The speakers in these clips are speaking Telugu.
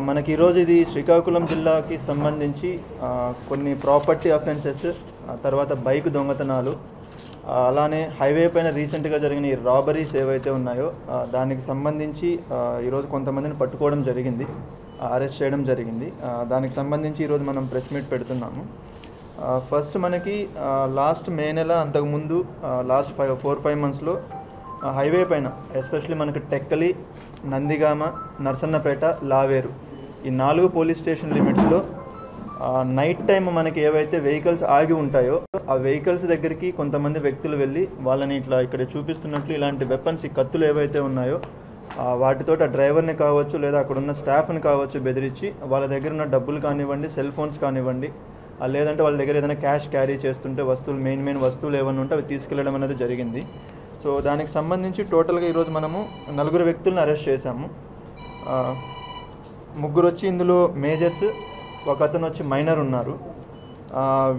మనకి ఈరోజు ఇది శ్రీకాకుళం జిల్లాకి సంబంధించి కొన్ని ప్రాపర్టీ అఫెన్సెస్, తర్వాత బైక్ దొంగతనాలు, అలానే హైవే పైన రీసెంట్గా జరిగిన ఈ రాబరీస్ ఏవైతే ఉన్నాయో దానికి సంబంధించి ఈరోజు కొంతమందిని పట్టుకోవడం జరిగింది, అరెస్ట్ చేయడం జరిగింది. దానికి సంబంధించి ఈరోజు మనం ప్రెస్ మీట్ పెడుతున్నాము. ఫస్ట్ మనకి లాస్ట్ మే నెల అంతకుముందు లాస్ట్ 4-5 మంత్స్లో హైవే పైన ఎస్పెషల్లీ మనకి టెక్కలి, నందిగామ, నర్సన్నపేట, లావేరు ఈ 4 పోలీస్ స్టేషన్ లిమిట్స్లో నైట్ టైం మనకి ఏవైతే వెహికల్స్ ఆగి ఉంటాయో ఆ వెహికల్స్ దగ్గరికి కొంతమంది వ్యక్తులు వెళ్ళి వాళ్ళని ఇట్లా ఇక్కడ చూపిస్తున్నట్లు ఇలాంటి వెపన్స్, ఈ కత్తులు ఏవైతే ఉన్నాయో వాటితో ఆ డ్రైవర్ని కావచ్చు లేదా అక్కడ ఉన్న స్టాఫ్ని కావచ్చు బెదిరించి వాళ్ళ దగ్గర ఉన్న డబ్బులు కానివ్వండి, సెల్ ఫోన్స్ కానివ్వండి, లేదంటే వాళ్ళ దగ్గర ఏదైనా క్యాష్ క్యారీ చేస్తుంటే వస్తువులు, మెయిన్ వస్తువులు ఏమైనా ఉంటే అవి తీసుకెళ్ళడం అనేది జరిగింది. సో దానికి సంబంధించి టోటల్గా ఈరోజు మనము 4 వ్యక్తులను అరెస్ట్ చేశాము. 3 వచ్చి ఇందులో మేజర్స్, ఒక అతను వచ్చి మైనర్ ఉన్నారు.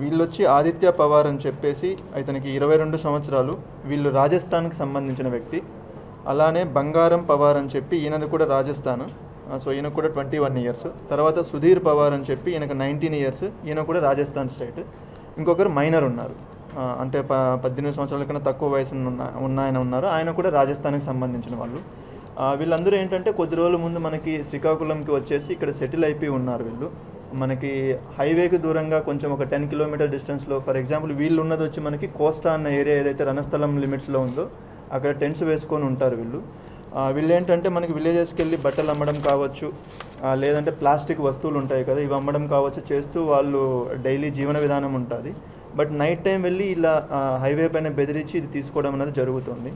వీళ్ళు వచ్చి ఆదిత్య పవార్ అని చెప్పేసి ఇతనికి 22 సంవత్సరాలు, వీళ్ళు రాజస్థాన్కి సంబంధించిన వ్యక్తి. అలానే బంగారం పవార్ అని చెప్పి ఈయనది కూడా రాజస్థాన్, సో ఈయన కూడా 21 ఇయర్స్. తర్వాత సుధీర్ పవార్ అని చెప్పి ఈయనకు 19 ఇయర్స్, ఈయన కూడా రాజస్థాన్ స్టేట్. ఇంకొకరు మైనర్ ఉన్నారు, అంటే 18 సంవత్సరాల కన్నా తక్కువ వయసు ఉన్న ఆయన ఉన్నారు, ఆయన కూడా రాజస్థాన్కి సంబంధించిన వాళ్ళు. వీళ్ళందరూ ఏంటంటే కొద్ది రోజుల ముందు మనకి శ్రీకాకుళంకి వచ్చేసి ఇక్కడ సెటిల్ అయిపోయి ఉన్నారు. వీళ్ళు మనకి హైవేకి దూరంగా కొంచెం ఒక 10 కిలోమీటర్ డిస్టెన్స్లో, ఫర్ ఎగ్జాంపుల్ వీళ్ళు ఉన్నది వచ్చి మనకి కోస్టా అన్న ఏరియా ఏదైతే రణస్థలం లిమిట్స్లో ఉందో అక్కడ టెంట్స్ వేసుకొని ఉంటారు వీళ్ళు. వీళ్ళు ఏంటంటే మనకి విలేజెస్కి వెళ్ళి బట్టలు అమ్మడం కావచ్చు, లేదంటే ప్లాస్టిక్ వస్తువులు ఉంటాయి కదా, ఇవి అమ్మడం కావచ్చు చేస్తూ వాళ్ళు డైలీ జీవన విధానం ఉంటుంది. బట్ నైట్ టైం వెళ్ళి ఇలా హైవే పైన బెదిరించి ఇది తీసుకోవడం అనేది జరుగుతుంది.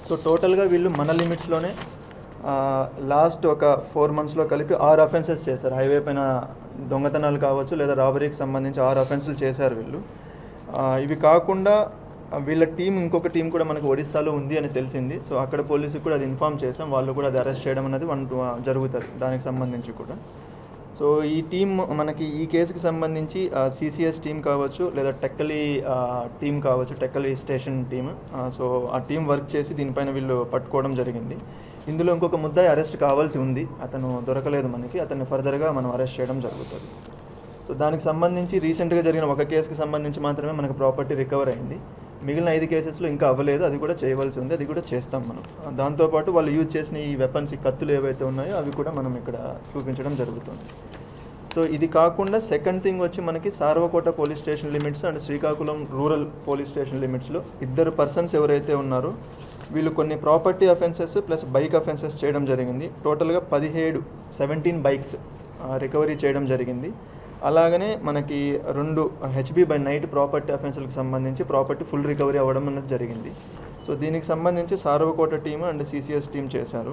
సో టోటల్గా వీళ్ళు మన లిమిట్స్లోనే లాస్ట్ ఒక 4 మంత్స్లో కలిపి 6 అఫెన్సెస్ చేశారు. హైవే పైన దొంగతనాలు కావచ్చు లేదా రాబరీకి సంబంధించి 6 అఫెన్సులు చేశారు వీళ్ళు. ఇవి కాకుండా వీళ్ళ టీం, ఇంకొక టీం కూడా మనకు ఒడిస్సాలో ఉంది అని తెలిసింది. సో అక్కడ పోలీసుకి కూడా అది ఇన్ఫామ్ చేసాం, వాళ్ళు కూడా అది అరెస్ట్ చేయడం అనేది జరుగుతుంది దానికి సంబంధించి కూడా. సో ఈ టీం మనకి ఈ కేసుకి సంబంధించి సిసిఎస్ టీం కావచ్చు లేదా టెక్కలి టీం కావచ్చు, టెక్కలి స్టేషన్ టీం, సో ఆ టీం వర్క్ చేసి దీనిపైన వీళ్ళు పట్టుకోవడం జరిగింది. ఇందులో ఇంకొక ముద్దాయి అరెస్ట్ కావాల్సి ఉంది, అతను దొరకలేదు మనకి, అతన్ని ఫర్దర్గా మనం అరెస్ట్ చేయడం జరుగుతుంది. సో దానికి సంబంధించి రీసెంట్గా జరిగిన ఒక కేసుకి సంబంధించి మాత్రమే మనకు ప్రాపర్టీ రికవర్ అయింది. మిగిలిన 5 కేసెస్లో ఇంకా అవ్వలేదు, అది కూడా చేయవలసి ఉంది, అది కూడా చేస్తాం మనం. దాంతోపాటు వాళ్ళు యూజ్ చేసిన ఈ వెపన్స్, ఈ కత్తులు ఏవైతే ఉన్నాయో అవి కూడా మనం ఇక్కడ చూపించడం జరుగుతుంది. సో ఇది కాకుండా సెకండ్ థింగ్ వచ్చి మనకి Sarvakota police station limits and Srikakulam rural police station లిమిట్స్లో 2 పర్సన్స్ ఎవరైతే ఉన్నారో వీళ్ళు కొన్ని property offences plus bike offences చేయడం జరిగింది. టోటల్గా 17 బైక్స్ రికవరీ చేయడం జరిగింది. అలాగనే మనకి 2 HB/నైట్ ప్రాపర్టీ అఫెన్సులకు సంబంధించి ప్రాపర్టీ ఫుల్ రికవరీ అవ్వడం అనేది జరిగింది. సో దీనికి సంబంధించి Saravakota team and CCS team చేశారు.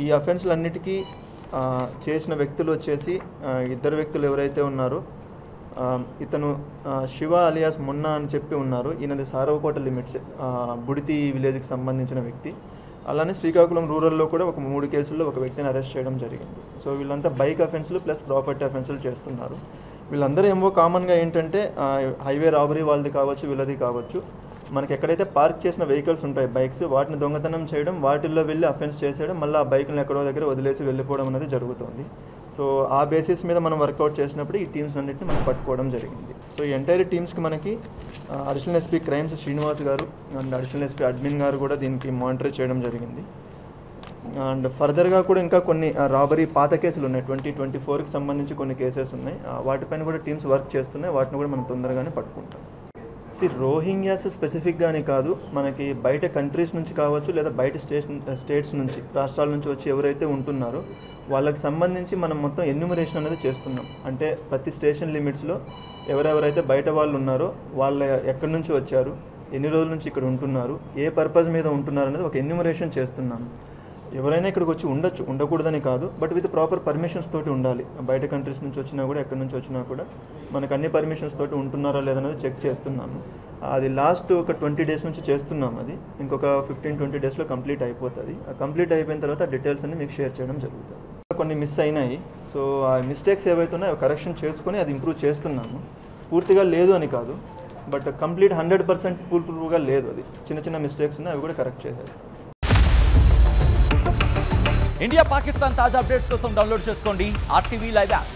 ఈ అఫెన్స్లన్నిటికీ చేసిన వ్యక్తులు వచ్చేసి 2 వ్యక్తులు ఎవరైతే ఉన్నారో, ఇతను శివ అలియాస్ మొన్నా అని చెప్పి ఉన్నారు, ఈయనది సార్వకోట లిమిట్స్ బుడితి విలేజ్కి సంబంధించిన వ్యక్తి. అలానే శ్రీకాకుళం రూరల్లో కూడా ఒక 3 కేసుల్లో ఒక వ్యక్తిని అరెస్ట్ చేయడం జరిగింది. సో వీళ్ళంతా బైక్ అఫెన్సులు ప్లస్ ప్రాపర్టీ అఫెన్సులు చేస్తున్నారు. వీళ్ళందరూ ఏమో కామన్గా ఏంటంటే హైవే రాబరీ వాళ్ళది కావచ్చు, వీళ్ళది కావచ్చు, మనకి ఎక్కడైతే పార్క్ చేసిన వెహికల్స్ ఉంటాయి బైక్స్, వాటిని దొంగతనం చేయడం, వాటిల్లో వెళ్ళి అఫెన్స్ చేసేయడం, మళ్ళీ ఆ బైక్ని ఎక్కడో దగ్గర వదిలేసి వెళ్ళిపోవడం అనేది జరుగుతుంది. సో ఆ బేసిస్ మీద మనం వర్కౌట్ చేసినప్పుడు ఈ టీమ్స్ అన్నింటిని మనం పట్టుకోవడం జరిగింది. సో ఈ ఎంటైర్ టీమ్స్కి మనకి అడిషనల్ ఎస్పీ క్రైమ్స్ శ్రీనివాస్ గారు అండ్ అడిషనల్ ఎస్పీ అడ్మిన్ గారు కూడా దీనికి మానిటర్ చేయడం జరిగింది. అండ్ ఫర్దర్గా కూడా ఇంకా కొన్ని రాబరీ పాత కేసులు ఉన్నాయి, 2024కి సంబంధించి కొన్ని కేసెస్ ఉన్నాయి, వాటిపైన కూడా టీమ్స్ వర్క్ చేస్తున్నాయి, వాటిని కూడా మనం తొందరగానే పట్టుకుంటాం. రోహింగ్యాస్ స్పెసిఫిక్గానే కాదు, మనకి బయట కంట్రీస్ నుంచి కావచ్చు లేదా బయట స్టేట్స్ నుంచి, రాష్ట్రాల నుంచి వచ్చి ఎవరైతే ఉంటున్నారో వాళ్ళకి సంబంధించి మనం మొత్తం ఎన్యూమరేషన్ అనేది చేస్తున్నాం. అంటే ప్రతి స్టేషన్ లిమిట్స్లో ఎవరెవరైతే బయట వాళ్ళు ఉన్నారో వాళ్ళు ఎక్కడి నుంచి వచ్చారు, ఎన్ని రోజుల నుంచి ఇక్కడ ఉంటున్నారు, ఏ పర్పస్ మీద ఉంటున్నారు అనేది ఒక ఎన్యూమరేషన్ చేస్తున్నాను. ఎవరైనా ఇక్కడికి వచ్చి ఉండొచ్చు, ఉండకూడదని కాదు, బట్ విత్ ప్రాపర్ పర్మిషన్స్ తోటి ఉండాలి. బయట కంట్రీస్ నుంచి వచ్చినా కూడా, ఎక్కడి నుంచి వచ్చినా కూడా మనకు అన్ని పర్మిషన్స్ తోటి ఉంటున్నారా లేదనేది చెక్ చేస్తున్నాను. అది లాస్ట్ ఒక 20 డేస్ నుంచి చేస్తున్నాం, అది ఇంకొక 15-20 డేస్లో కంప్లీట్ అయిపోతుంది. కంప్లీట్ అయిపోయిన తర్వాత డీటెయిల్స్ అన్ని మీకు షేర్ చేయడం జరుగుతుంది. కొన్ని మిస్ అయినాయి, సో ఆ మిస్టేక్స్ ఏవైతే ఉన్నాయో కరెక్షన్ చేసుకొని అది ఇంప్రూవ్ చేస్తున్నాను. పూర్తిగా లేదు అని కాదు, బట్ కంప్లీట్ 100% ఫుల్గా లేదు, అది చిన్న చిన్న మిస్టేక్స్ ఉన్నాయి, అవి కూడా కరెక్ట్ చేసేస్తాను. ఇండియా పాకిస్తాన్ తాజా అప్డేట్స్ కోసం డౌన్లోడ్ చేసుకోండి RTV లైవ్ యాప్.